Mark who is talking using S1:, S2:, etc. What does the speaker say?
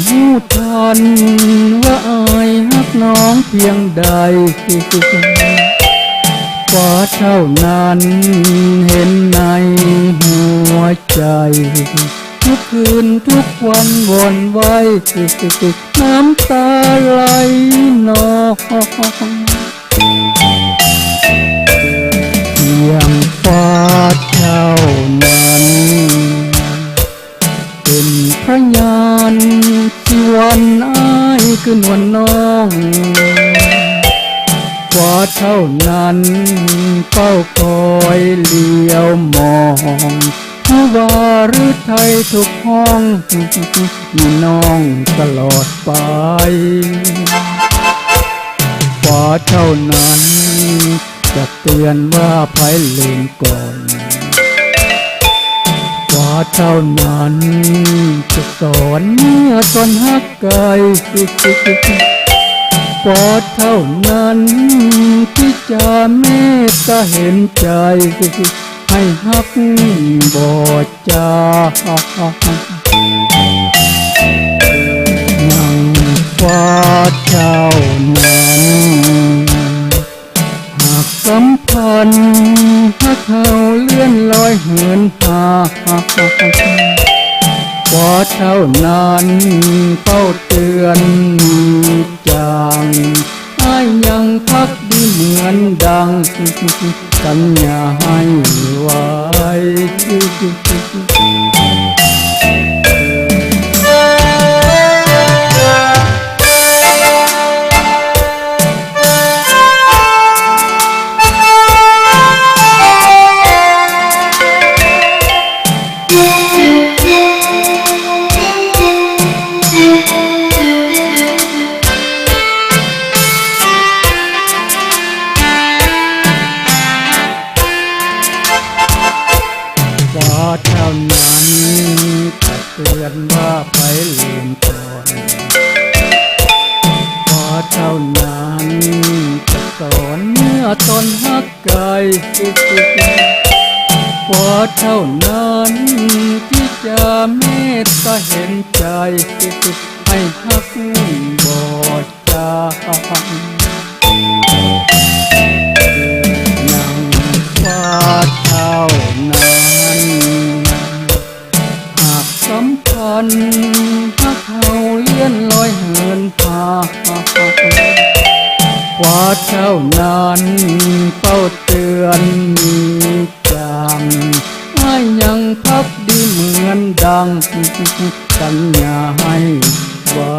S1: หูทันว่าอายฮักน้องเพียงใดฟ้าเท่านั้นเห็นในหัวใจทุกคืนทุกวันวนไว้น้ำตาไหลนองเพียงฟ้าเท่านั้นเป็นพยานที่วันอ้ายคือนวลน้องฟ้าเท่านั้นเฝ้าคอยเลี้ยวมองผู้ว่าหรือไทยทุกห้องมีน้องตลอดไปฟ้าเท่านั้นจะเตือนว่าไผลืมก่อนฟ้าเท่านั้นจะสอนเมื่อตอนฮักไกลฟ้าเท่านั้นที่จะเมตตาเห็นใจให้ฮักบ่จางนั่งฟ้าเท่านั้นหากสัมพันธ์ฮักเขาเลื่อนลอยเหินห่างฟ้าเท่านั้นเฝ้าเตือนจางอ้ายยังพักดีเหมือนดังสัญญาให้ไว้ฟ้าเท่านั้นจะเตือนว่าไผลืมก่อนฟ้าเท่านั้นจะสอนเมื่อตอนฮักไกลฟ้าเท่านั้นที่จะเมตตาเห็นใจให้ฮักบ่จางนั่งฟ้าเท่านั้นหากสัมพันธ์ฮักเขาเลื่อนลอยเหินห่างฟ้าเท่านั้นเฝ้าเตือนจางอ้ายยังพักดีเหมือนดังสัญญาให้ไว้